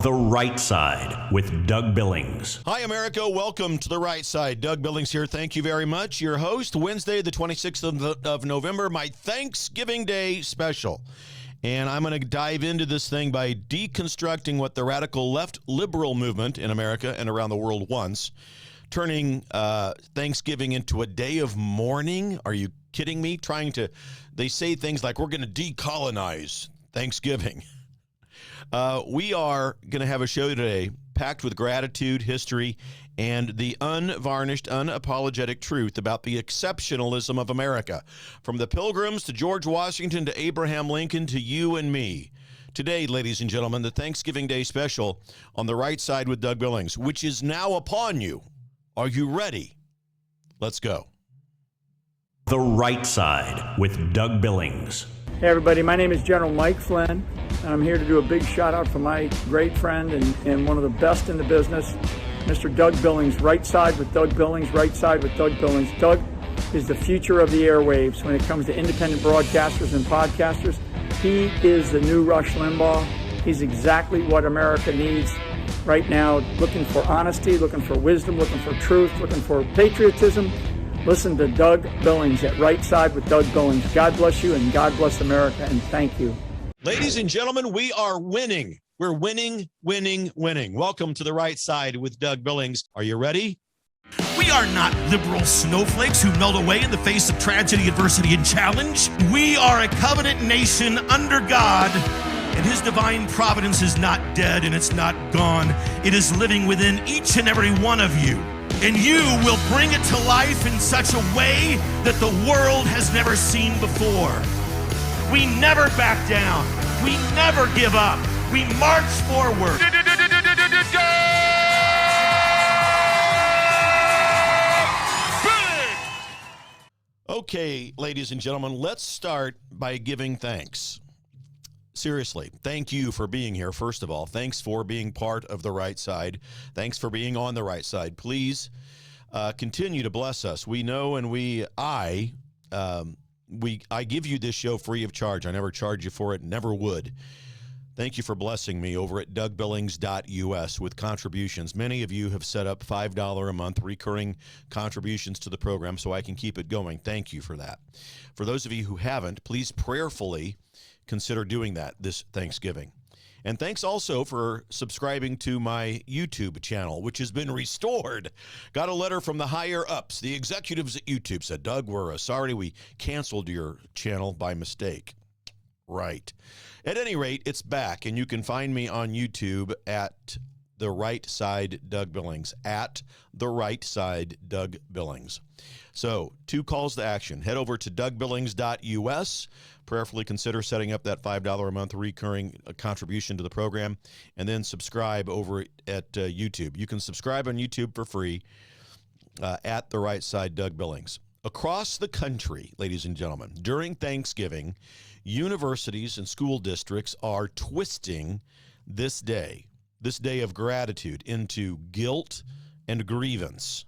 The Right Side with Doug Billings. Hi, America. Welcome to The Right Side. Doug Billings here. Thank you very much. Your host, Wednesday, the 26th of November, my Thanksgiving Day special. And I'm going to dive into this thing by deconstructing what the radical left liberal movement in America and around the world wants, turning Thanksgiving into a day of mourning. Are you kidding me? They say things like, we're going to decolonize Thanksgiving. We are going to have a show today packed with gratitude, history, and the unvarnished, unapologetic truth about the exceptionalism of America. From the Pilgrims to George Washington to Abraham Lincoln to you and me. Today, ladies and gentlemen, the Thanksgiving Day special on The Right Side with Doug Billings, which is now upon you. Are you ready? Let's go. The Right Side with Doug Billings. Hey everybody, my name is General Mike Flynn, and I'm here to do a big shout out for my great friend and one of the best in the business, Mr. Doug Billings. Right Side with Doug Billings, Right Side with Doug Billings. Doug is the future of the airwaves when it comes to independent broadcasters and podcasters. He is the new Rush Limbaugh. He's exactly what America needs right now, looking for honesty, looking for wisdom, looking for truth, looking for patriotism. Listen to Doug Billings at Right Side with Doug Billings. God bless you and God bless America, and thank you. Ladies and gentlemen, we are winning. We're winning, winning, winning. Welcome to The Right Side with Doug Billings. Are you ready? We are not liberal snowflakes who melt away in the face of tragedy, adversity, and challenge. We are a covenant nation under God, and His divine providence is not dead and it's not gone. It is living within each and every one of you. And you will bring it to life in such a way that the world has never seen before. We never back down. We never give up. We march forward. Okay, ladies and gentlemen, let's start by giving thanks. Seriously, thank you for being here, first of all. Thanks for being part of The Right Side. Thanks for being on The Right Side. Please continue to bless us. We know, and I give you this show free of charge. I never charge you for it, never would. Thank you for blessing me over at dougbillings.us with contributions. Many of you have set up $5 a month recurring contributions to the program so I can keep it going. Thank you for that. For those of you who haven't, please prayerfully consider doing that this Thanksgiving. And thanks also for subscribing to my YouTube channel, which has been restored. Got a letter from the higher ups. The executives at YouTube said, Doug, we're sorry we canceled your channel by mistake. Right. At any rate, it's back, and you can find me on YouTube at The Right Side Doug Billings, at The Right Side Doug Billings. So, 2 calls to action. Head over to dougbillings.us. Prayerfully consider setting up that $5 a month recurring contribution to the program, and then subscribe over at YouTube. You can subscribe on YouTube for free at The Right Side Doug Billings. Across the country, ladies and gentlemen, during Thanksgiving, universities and school districts are twisting this day of gratitude, into guilt and grievance,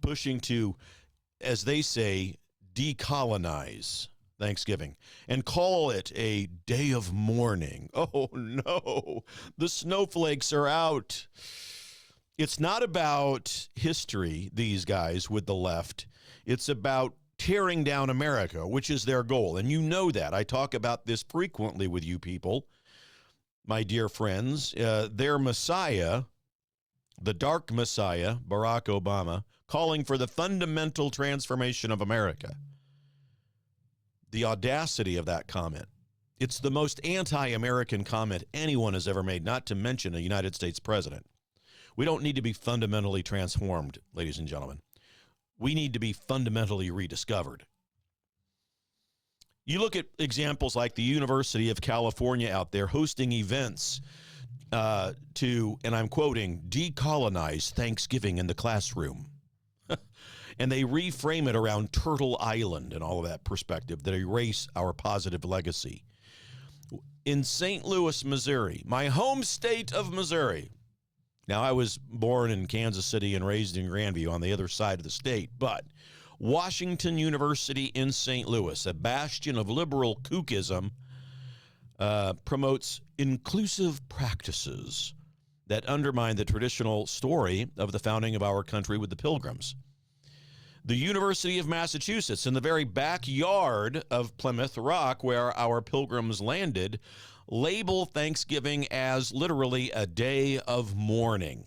pushing to, as they say, decolonize Thanksgiving and call it a day of mourning. Oh no, the snowflakes are out. It's not about history, these guys with the left. It's about tearing down America, which is their goal. And you know that. I talk about this frequently with you people, my dear friends. Their Messiah, the dark Messiah, Barack Obama, calling for the fundamental transformation of America. The audacity of that comment. It's the most anti-American comment anyone has ever made, not to mention a United States president. We don't need to be fundamentally transformed, ladies and gentlemen. We need to be fundamentally rediscovered. You look at examples like the University of California out there hosting events to, and I'm quoting, decolonize Thanksgiving in the classroom. And they reframe it around Turtle Island and all of that perspective that erase our positive legacy. In St. Louis, Missouri, my home state of Missouri. Now, I was born in Kansas City and raised in Grandview on the other side of the state, but Washington University in St. Louis, a bastion of liberal kookism, promotes inclusive practices that undermine the traditional story of the founding of our country with the Pilgrims. The University of Massachusetts, in the very backyard of Plymouth Rock, where our Pilgrims landed, label Thanksgiving as literally a day of mourning.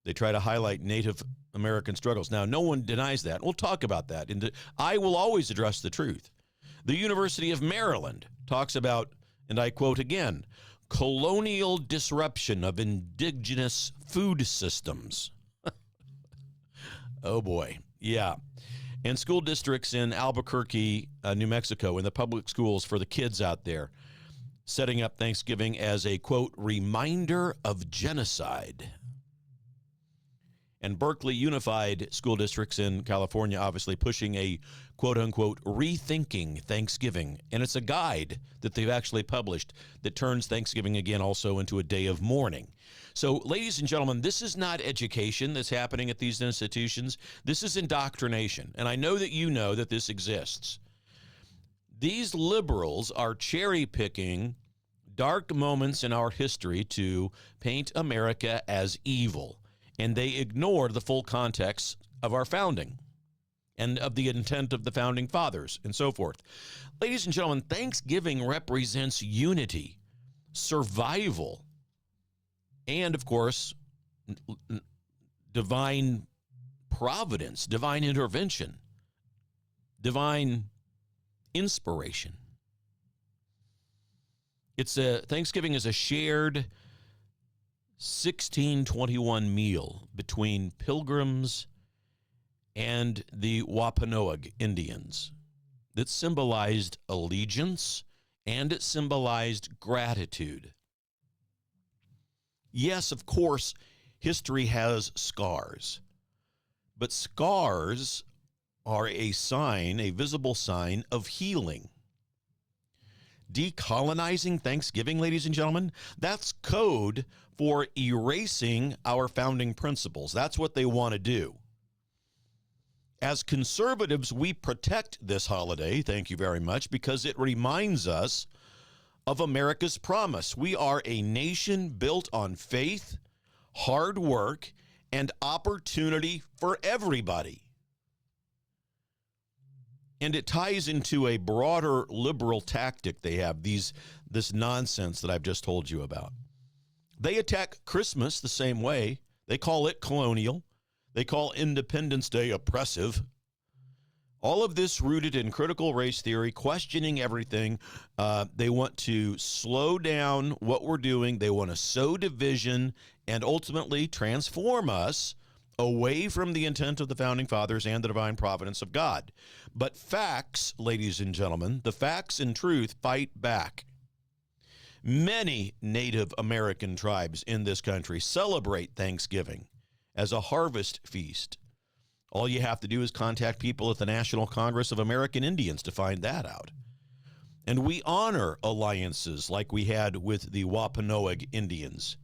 They try to highlight Native American struggles. Now, no one denies that. We'll talk about that. I will always address the truth. The University of Maryland talks about, and I quote again, colonial disruption of indigenous food systems. Oh, boy. Yeah. And school districts in Albuquerque, New Mexico, in the public schools for the kids out there, setting up Thanksgiving as a, quote, reminder of genocide. And Berkeley Unified School Districts in California obviously pushing a, quote-unquote, rethinking Thanksgiving. And it's a guide that they've actually published that turns Thanksgiving again also into a day of mourning. So, ladies and gentlemen, this is not education that's happening at these institutions. This is indoctrination. And I know that you know that this exists. These liberals are cherry-picking dark moments in our history to paint America as evil. And they ignored the full context of our founding and of the intent of the founding fathers and so forth. Ladies and gentlemen, Thanksgiving represents unity, survival, and, of course, divine providence, divine intervention, divine inspiration. Thanksgiving is a shared 1621 meal between Pilgrims and the Wampanoag Indians that symbolized allegiance and it symbolized gratitude. Yes, of course, history has scars, but scars are a sign, a visible sign of healing. Decolonizing Thanksgiving, ladies and gentlemen, that's code for erasing our founding principles. That's what they want to do. As conservatives, we protect this holiday, thank you very much, because it reminds us of America's promise. We are a nation built on faith, hard work, and opportunity for everybody. And it ties into a broader liberal tactic they have, this nonsense that I've just told you about. They attack Christmas the same way. They call it colonial. They call Independence Day oppressive. All of this rooted in critical race theory, questioning everything. They want to slow down what we're doing. They want to sow division and ultimately transform us away from the intent of the founding fathers and the divine providence of God. But facts, ladies and gentlemen, the facts and truth fight back. Many Native American tribes in this country celebrate Thanksgiving as a harvest feast. All you have to do is contact people at the National Congress of American Indians to find that out. And we honor alliances like we had with the Wampanoag Indians.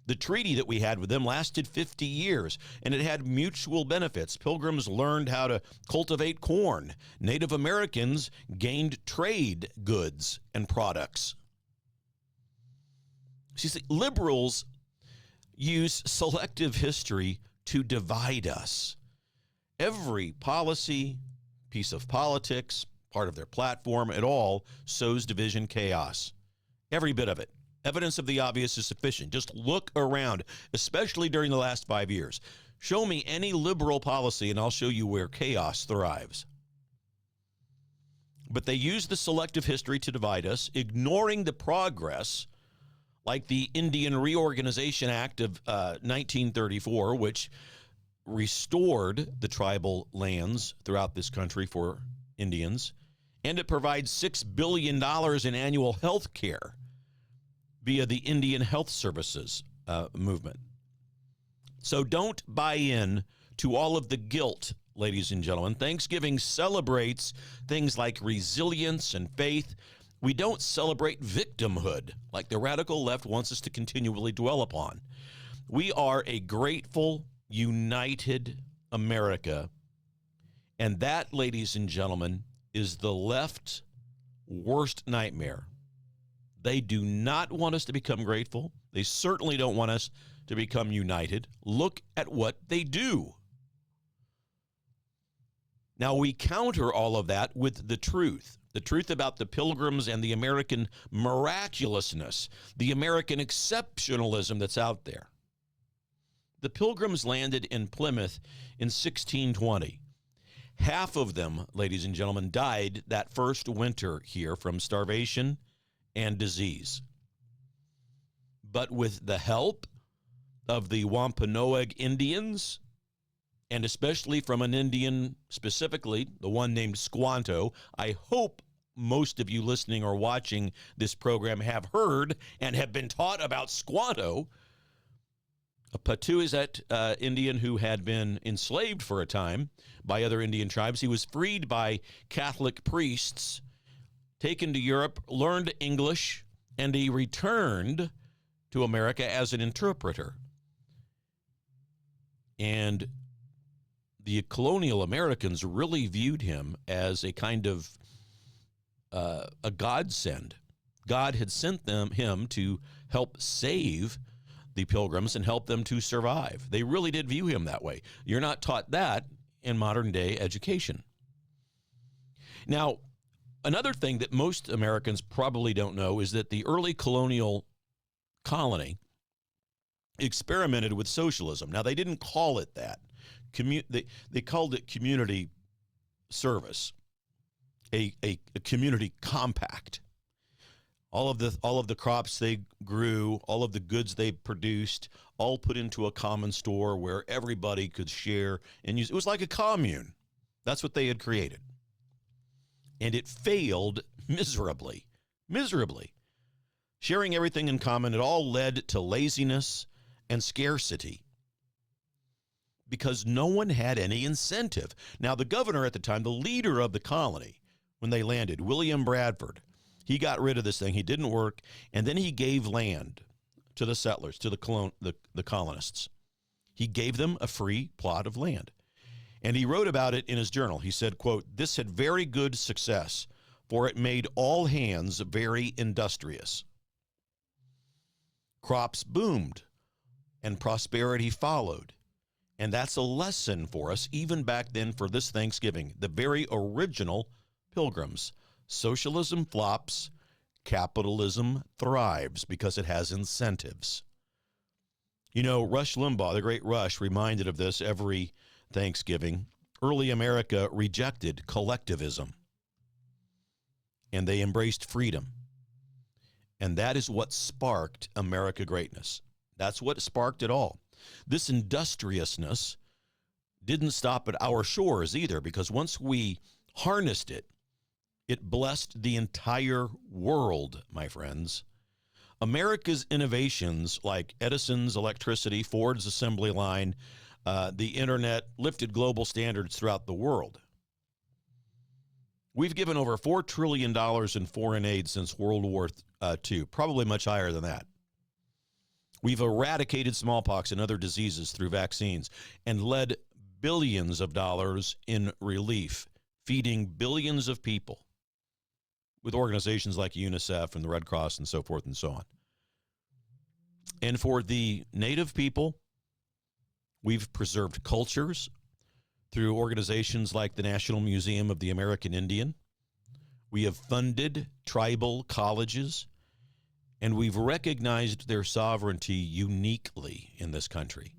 The treaty that we had with them lasted 50 years, and it had mutual benefits. Pilgrims learned how to cultivate corn. Native Americans gained trade goods and products. See, liberals use selective history to divide us. Every policy, piece of politics, part of their platform, it all sows division, chaos. Every bit of it. Evidence of the obvious is sufficient. Just look around, especially during the last 5 years. Show me any liberal policy, and I'll show you where chaos thrives. But they use the selective history to divide us, ignoring the progress, like the Indian Reorganization Act of 1934, which restored the tribal lands throughout this country for Indians, and it provides $6 billion in annual health care via the Indian Health Services movement. So don't buy in to all of the guilt, ladies and gentlemen. Thanksgiving celebrates things like resilience and faith. We don't celebrate victimhood like the radical left wants us to continually dwell upon. We are a grateful, united America. And that, ladies and gentlemen, is the left's worst nightmare. They do not want us to become grateful. They certainly don't want us to become united. Look at what they do. Now, we counter all of that with the truth about the Pilgrims and the American miraculousness, the American exceptionalism that's out there. The Pilgrims landed in Plymouth in 1620. Half of them, ladies and gentlemen, died that first winter here from starvation and disease. But with the help of the Wampanoag Indians, and especially from an Indian, specifically the one named Squanto, I hope most of you listening or watching this program have heard and have been taught about Squanto, a Patuxet Indian who had been enslaved for a time by other Indian tribes. He was freed by Catholic priests, taken to Europe, learned English, and he returned to America as an interpreter. And the colonial Americans really viewed him as a kind of a godsend. God had sent him to help save the Pilgrims and help them to survive. They really did view him that way. You're not taught that in modern day education. Now, another thing that most Americans probably don't know is that the early colonial colony experimented with socialism. Now, they didn't call it that. They called it community service, a community compact. All of the crops they grew, all of the goods they produced, all put into a common store where everybody could share and use. It was like a commune. That's what they had created. And it failed miserably. Sharing everything in common, it all led to laziness and scarcity because no one had any incentive. Now, the governor at the time, the leader of the colony, when they landed, William Bradford, he got rid of this thing. He didn't work, and then he gave land to the settlers, to the colonists. He gave them a free plot of land. And he wrote about it in his journal. He said, quote, "This had very good success, for it made all hands very industrious. Crops boomed, and prosperity followed. And that's a lesson for us, even back then for this Thanksgiving, the very original Pilgrims. Socialism flops, capitalism thrives because it has incentives." You know, Rush Limbaugh, the great Rush, reminded of this every Thanksgiving. Early America rejected collectivism, and they embraced freedom. And that is what sparked America greatness. That's what sparked it all. This industriousness didn't stop at our shores either, because once we harnessed it, it blessed the entire world, my friends. America's innovations like Edison's electricity, Ford's assembly line, the internet lifted global standards throughout the world. We've given over $4 trillion in foreign aid since World War II, probably much higher than that. We've eradicated smallpox and other diseases through vaccines and led billions of dollars in relief, feeding billions of people with organizations like UNICEF and the Red Cross and so forth and so on. And for the Native people, we've preserved cultures through organizations like the National Museum of the American Indian. We have funded tribal colleges, and we've recognized their sovereignty uniquely in this country.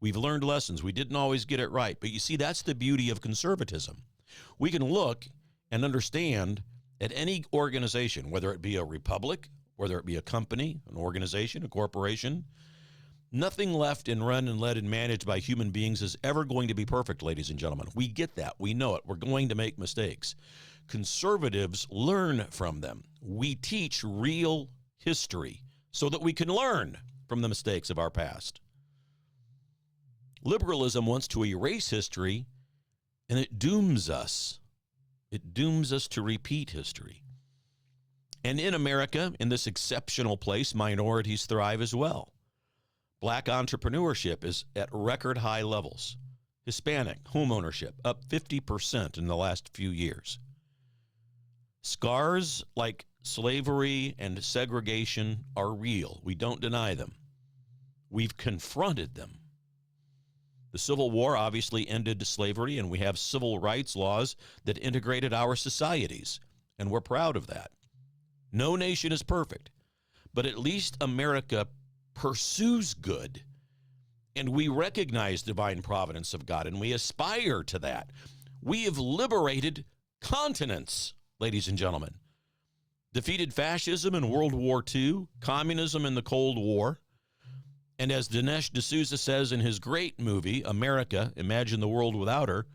We've learned lessons. We didn't always get it right, but you see, that's the beauty of conservatism. We can look and understand at any organization, whether it be a republic, whether it be a company, an organization, a corporation, nothing left and run and led and managed by human beings is ever going to be perfect, ladies and gentlemen. We get that. We know it. We're going to make mistakes. Conservatives learn from them. We teach real history so that we can learn from the mistakes of our past. Liberalism wants to erase history, and it dooms us. It dooms us to repeat history. And in America, in this exceptional place, minorities thrive as well. Black entrepreneurship is at record high levels. Hispanic homeownership up 50% in the last few years. Scars like slavery and segregation are real. We don't deny them. We've confronted them. The Civil War obviously ended slavery, and we have civil rights laws that integrated our societies, and we're proud of that. No nation is perfect, but at least America pursues good, and we recognize divine providence of God, and we aspire to that. We have liberated continents, ladies and gentlemen. Defeated fascism in World War II, communism in the Cold War, and as Dinesh D'Souza says in his great movie, America, Imagine the World Without Her,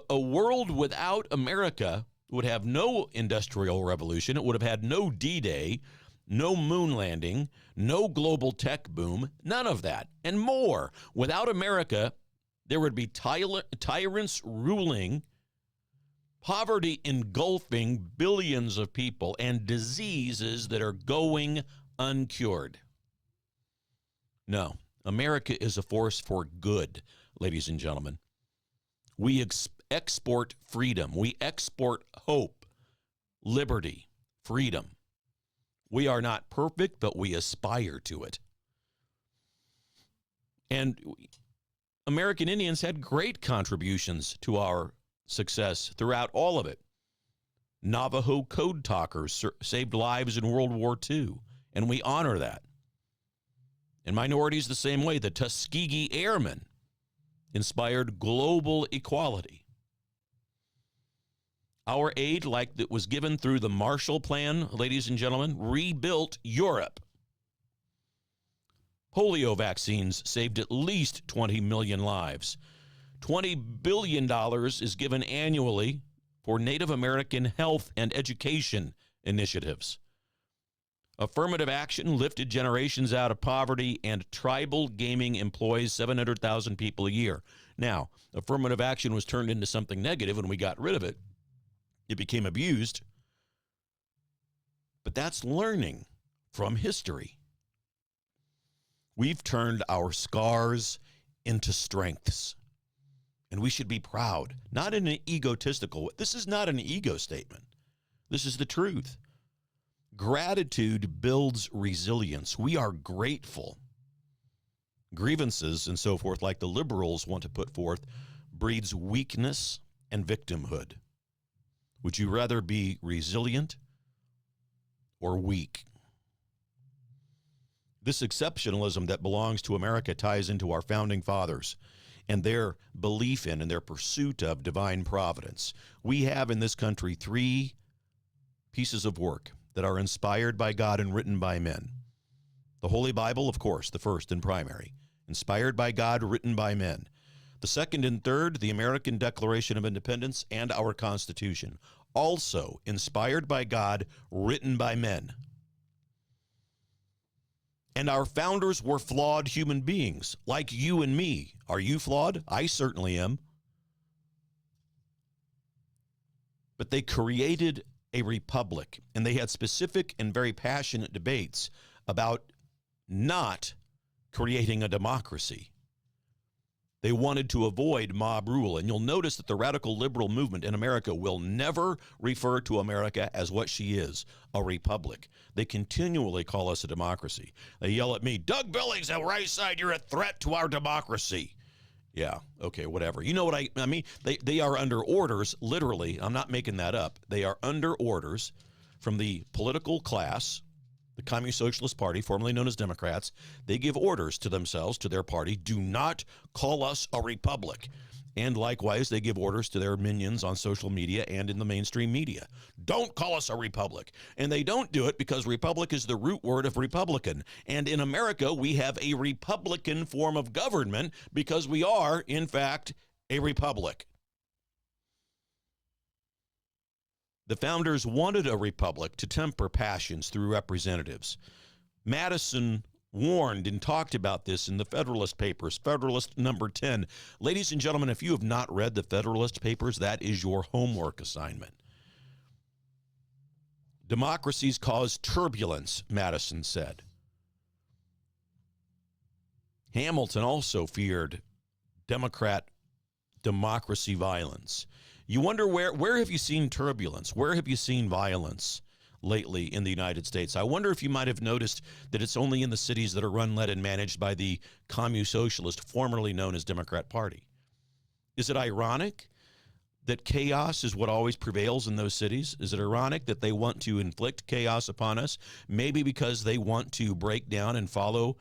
a world without America would have no industrial revolution. It would have had no D-Day, no moon landing, no global tech boom, none of that, and more. Without America, there would be tyrants ruling, poverty engulfing billions of people, and diseases that are going uncured. No, America is a force for good, ladies and gentlemen. We export freedom. We export hope, liberty, freedom. We are not perfect, but we aspire to it. And American Indians had great contributions to our success throughout all of it. Navajo code talkers saved lives in World War II, and we honor that. And minorities the same way. The Tuskegee Airmen inspired global equality. Our aid, like that was given through the Marshall Plan, ladies and gentlemen, rebuilt Europe. Polio vaccines saved at least 20 million lives. $20 billion is given annually for Native American health and education initiatives. Affirmative action lifted generations out of poverty, and tribal gaming employs 700,000 people a year. Now, affirmative action was turned into something negative when we got rid of it. It became abused. But that's learning from history. We've turned our scars into strengths, and we should be proud, not in an egotistical way. This is not an ego statement. This is the truth. Gratitude builds resilience. We are grateful. Grievances and so forth, like the liberals want to put forth, breeds weakness and victimhood. Would you rather be resilient or weak? This exceptionalism that belongs to America ties into our founding fathers and their belief in and their pursuit of divine providence. We have in this country 3 pieces of work that are inspired by God and written by men. The Holy Bible, of course, the first and primary, inspired by God, written by men. The second and third, the American Declaration of Independence and our Constitution, also inspired by God, written by men. And our founders were flawed human beings, like you and me. Are you flawed? I certainly am. But they created a republic, and they had specific and very passionate debates about not creating a democracy. They wanted to avoid mob rule, and you'll notice that the radical liberal movement in America will never refer to America as what she is, a republic. They continually call us a democracy. They yell at me, Doug Billings, on the right side, you're a threat to our democracy. Yeah, okay, whatever. You know what I mean? They are under orders, literally. I'm not making that up. They are under orders from the political class, the Communist Socialist Party, formerly known as Democrats. They give orders to themselves, to their party, do not call us a republic. And likewise, they give orders to their minions on social media and in the mainstream media. Don't call us a republic. And they don't do it because republic is the root word of Republican. And in America, we have a Republican form of government because we are, in fact, a republic. The founders wanted a republic to temper passions through representatives. Madison warned and talked about this in the Federalist Papers, Federalist number 10. Ladies and gentlemen, if you have not read the Federalist Papers, that is your homework assignment. Democracies cause turbulence, Madison said. Hamilton also feared Democrat democracy violence. You wonder where have you seen turbulence? Where have you seen violence lately in the United States? I wonder if you might have noticed that it's only in the cities that are run, led, and managed by the commu-socialist, formerly known as Democrat Party. Is it ironic that chaos is what always prevails in those cities? Is it ironic that they want to inflict chaos upon us? Maybe because they want to break down and follow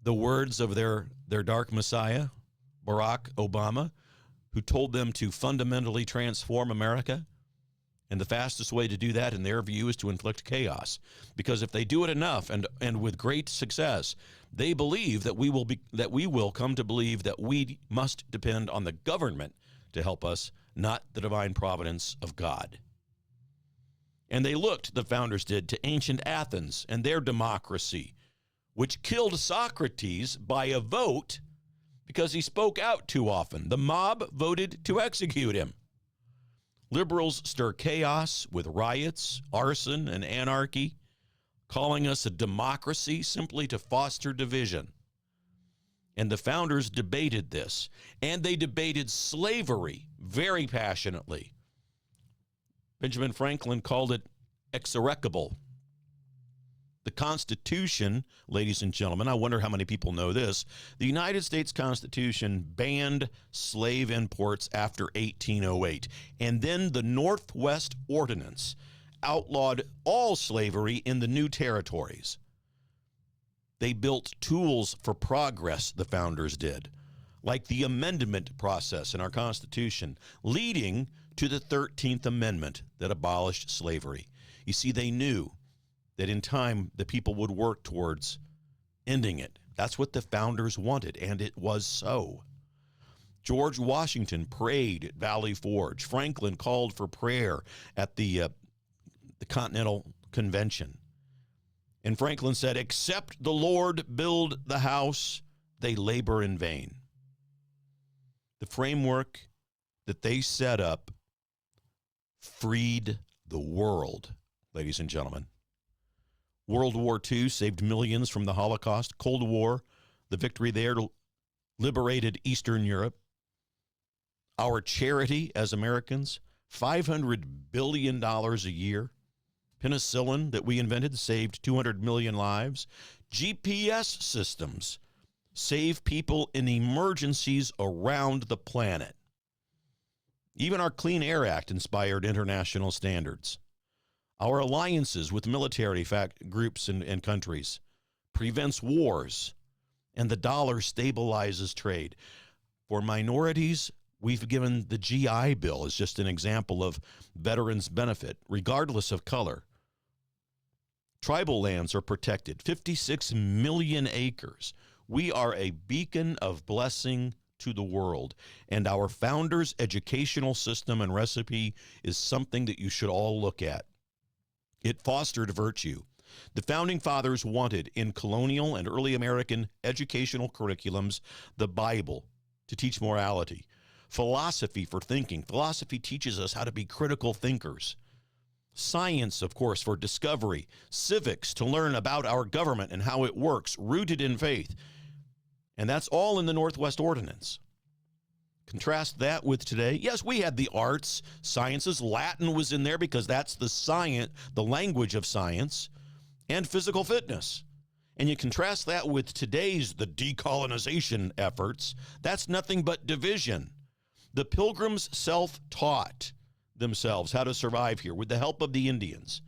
the words of their dark messiah, Barack Obama, who told them to fundamentally transform America. And the fastest way to do that, in their view, is to inflict chaos. Because if they do it enough and with great success, they believe that we will come to believe that we must depend on the government to help us, not the divine providence of God. And they looked, the founders did, to ancient Athens and their democracy, which killed Socrates by a vote because he spoke out too often. The mob voted to execute him. Liberals stir chaos with riots, arson, and anarchy, calling us a democracy simply to foster division. And the founders debated this, and they debated slavery very passionately. Benjamin Franklin called it execrable. The Constitution, ladies and gentlemen, I wonder how many people know this, the United States Constitution banned slave imports after 1808, and then the Northwest Ordinance outlawed all slavery in the new territories. They built tools for progress, the founders did, like the amendment process in our Constitution, leading to the 13th Amendment that abolished slavery. You see, they knew that in time the people would work towards ending it. That's what the founders wanted, and it was so. George Washington prayed at Valley Forge. Franklin called for prayer at the Continental Convention. And Franklin said, "Except the Lord build the house, they labor in vain." The framework that they set up freed the world, ladies and gentlemen. World War II saved millions from the Holocaust. Cold War, the victory there liberated Eastern Europe. Our charity as Americans, $500 billion a year. Penicillin that we invented saved 200 million lives. GPS systems save people in emergencies around the planet. Even our Clean Air Act inspired international standards. Our alliances with military groups and countries prevents wars, and the dollar stabilizes trade. For minorities, we've given the GI Bill as just an example of veterans' benefit, regardless of color. Tribal lands are protected, 56 million acres. We are a beacon of blessing to the world, and our founders' educational system and recipe is something that you should all look at. It fostered virtue. The Founding Fathers wanted in colonial and early American educational curriculums the Bible to teach morality, philosophy for thinking. Philosophy teaches us how to be critical thinkers. Science, of course, for discovery. Civics to learn about our government and how it works, rooted in faith. And that's all in the Northwest Ordinance. Contrast that with today. Yes, we had the arts, sciences. Latin was in there because that's the language of science, and physical fitness. And you contrast that with today's, the decolonization efforts. That's nothing but division. The Pilgrims self-taught themselves how to survive here with the help of the Indians.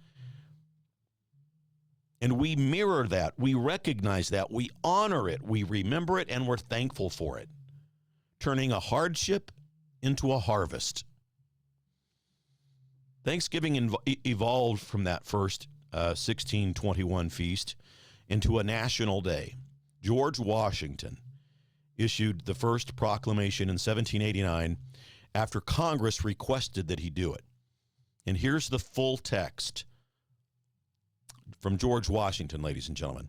And we mirror that. We recognize that. We honor it. We remember it, and we're thankful for it, turning a hardship into a harvest. Thanksgiving evolved from that first 1621 feast into a national day. George Washington issued the first proclamation in 1789 after Congress requested that he do it. And here's the full text from George Washington, ladies and gentlemen.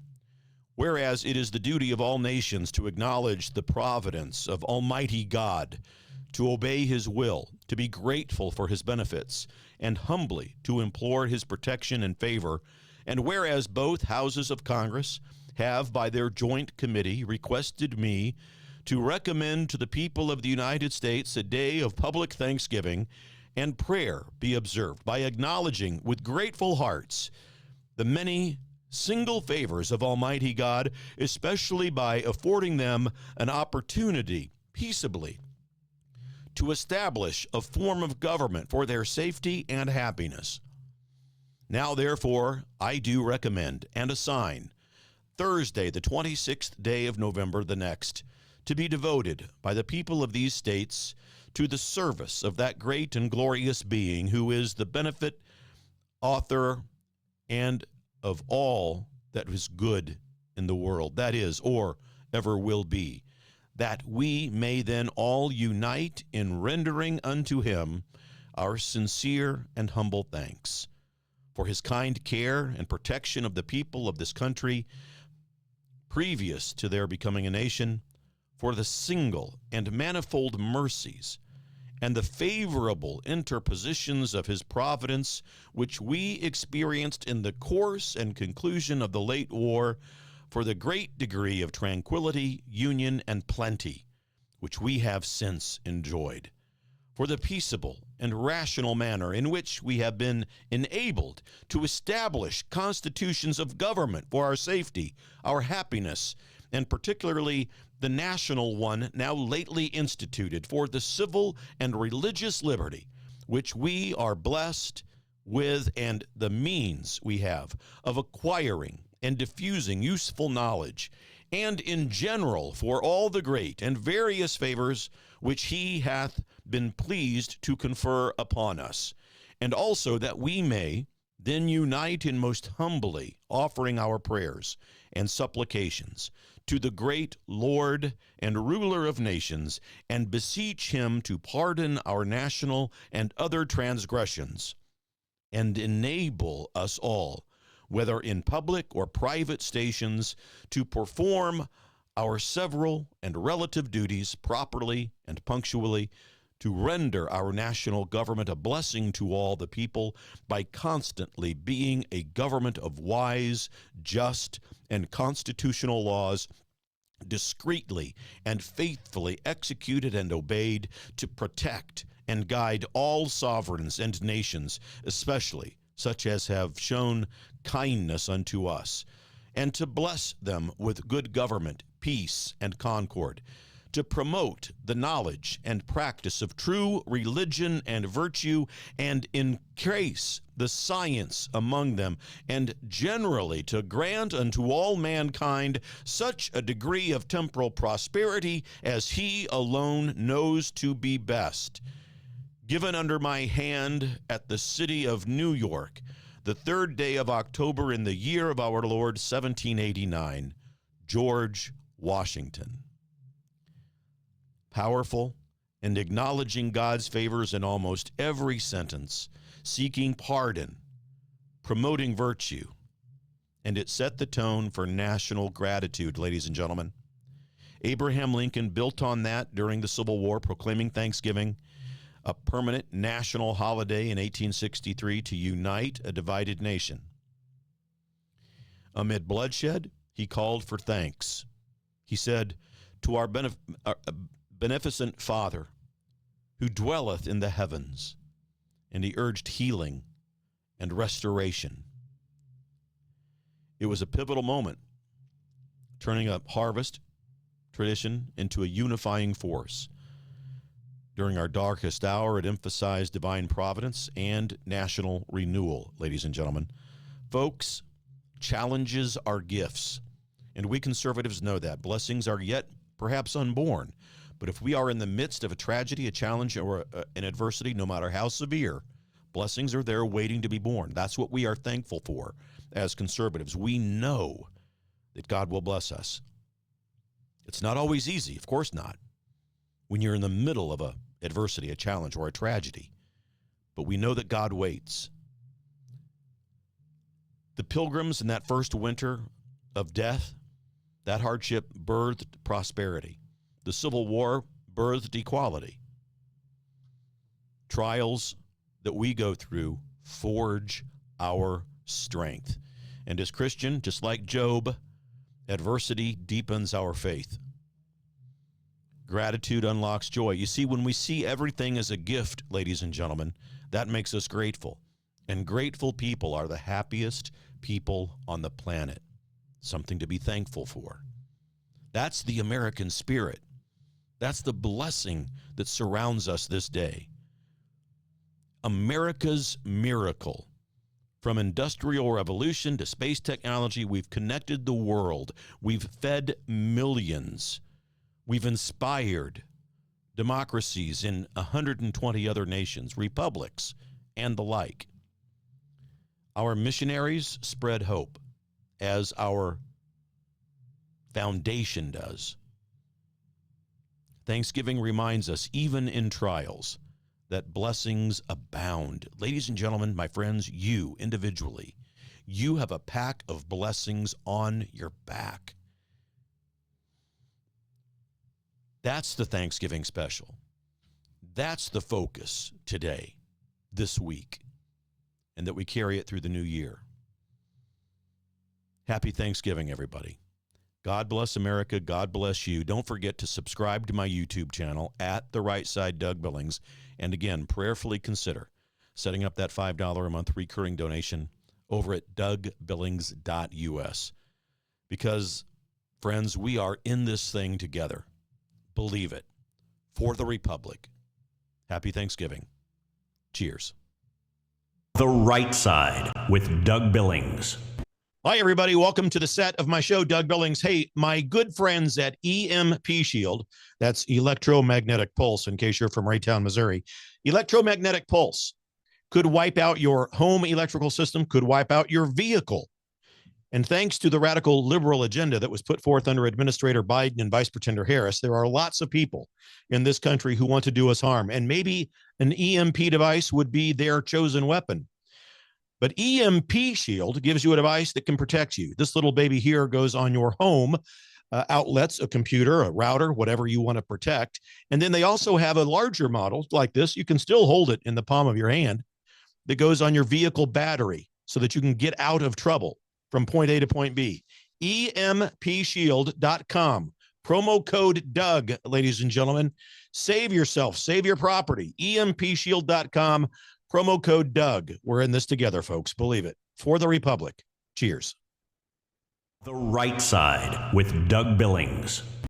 Whereas it is the duty of all nations to acknowledge the providence of Almighty God, to obey his will, to be grateful for his benefits, and humbly to implore his protection and favor, and whereas both houses of Congress have by their joint committee requested me to recommend to the people of the United States a day of public thanksgiving and prayer be observed by acknowledging with grateful hearts the many single favors of Almighty God, especially by affording them an opportunity peaceably to establish a form of government for their safety and happiness. Now, therefore, I do recommend and assign Thursday, the 26th day of November, the next, to be devoted by the people of these states to the service of that great and glorious being who is the benefit, author, and of all that is good in the world, that is, or ever will be, that we may then all unite in rendering unto him our sincere and humble thanks for his kind care and protection of the people of this country previous to their becoming a nation, for the single and manifold mercies and the favorable interpositions of his providence, which we experienced in the course and conclusion of the late war, for the great degree of tranquility, union, and plenty, which we have since enjoyed, for the peaceable and rational manner in which we have been enabled to establish constitutions of government for our safety, our happiness, and particularly the national one now lately instituted for the civil and religious liberty, which we are blessed with, and the means we have of acquiring and diffusing useful knowledge, and in general for all the great and various favors which he hath been pleased to confer upon us, and also that we may then unite in most humbly offering our prayers and supplications to the great Lord and ruler of nations, and beseech him to pardon our national and other transgressions, and enable us all, whether in public or private stations, to perform our several and relative duties properly and punctually, to render our national government a blessing to all the people by constantly being a government of wise, just, and constitutional laws, discreetly and faithfully executed and obeyed, to protect and guide all sovereigns and nations, especially such as have shown kindness unto us, and to bless them with good government, peace, and concord, to promote the knowledge and practice of true religion and virtue, and increase the science among them, and generally to grant unto all mankind such a degree of temporal prosperity as he alone knows to be best. Given under my hand at the city of New York, the 3rd day of October in the year of our Lord 1789, George Washington. Powerful and acknowledging God's favors in almost every sentence, seeking pardon, promoting virtue, and it set the tone for national gratitude, ladies and gentlemen. Abraham Lincoln built on that during the Civil War, proclaiming Thanksgiving a permanent national holiday in 1863 to unite a divided nation. Amid bloodshed, he called for thanks. He said, "To our beneficent Father, who dwelleth in the heavens," and he urged healing and restoration. It was a pivotal moment, turning a harvest tradition into a unifying force. During our darkest hour, it emphasized divine providence and national renewal, ladies and gentlemen. Folks, challenges are gifts, and we conservatives know that. Blessings are yet perhaps unborn, but if we are in the midst of a tragedy, a challenge, or an adversity, no matter how severe, blessings are there waiting to be born. That's what we are thankful for as conservatives. We know that God will bless us. It's not always easy, of course not, when you're in the middle of a adversity, a challenge, or a tragedy. But we know that God waits. The Pilgrims in that first winter of death, that hardship birthed prosperity. The Civil War birthed equality. Trials that we go through forge our strength. And as Christian, just like Job, adversity deepens our faith. Gratitude unlocks joy. You see, when we see everything as a gift, ladies and gentlemen, that makes us grateful. And grateful people are the happiest people on the planet. Something to be thankful for. That's the American spirit. That's the blessing that surrounds us this day. America's miracle. From industrial revolution to space technology, we've connected the world. We've fed millions. We've inspired democracies in 120 other nations, republics, and the like. Our missionaries spread hope, as our foundation does. Thanksgiving reminds us, even in trials, that blessings abound. Ladies and gentlemen, my friends, you individually, you have a pack of blessings on your back. That's the Thanksgiving special. That's the focus today, this week, and that we carry it through the new year. Happy Thanksgiving, everybody. God bless America. God bless you. Don't forget to subscribe to my YouTube channel at The Right Side Doug Billings. And again, prayerfully consider setting up that $5 a month recurring donation over at dougbillings.us. Because, friends, we are in this thing together. Believe it. For the Republic. Happy Thanksgiving. Cheers. The Right Side with Doug Billings. Hi, everybody. Welcome to the set of my show, Doug Billings. Hey, my good friends at EMP Shield, that's electromagnetic pulse, in case you're from Raytown, Missouri. Electromagnetic pulse could wipe out your home electrical system, could wipe out your vehicle. And thanks to the radical liberal agenda that was put forth under Administrator Biden and Vice Pretender Harris, there are lots of people in this country who want to do us harm. And maybe an EMP device would be their chosen weapon. But EMP Shield gives you a device that can protect you. This little baby here goes on your home outlets, a computer, a router, whatever you want to protect. And then they also have a larger model like this. You can still hold it in the palm of your hand that goes on your vehicle battery so that you can get out of trouble from point A to point B. EMPshield.com. Promo code Doug, ladies and gentlemen. Save yourself. Save your property. EMPshield.com. Promo code Doug. We're in this together, folks. Believe it. For the Republic. Cheers. The Right Side with Doug Billings.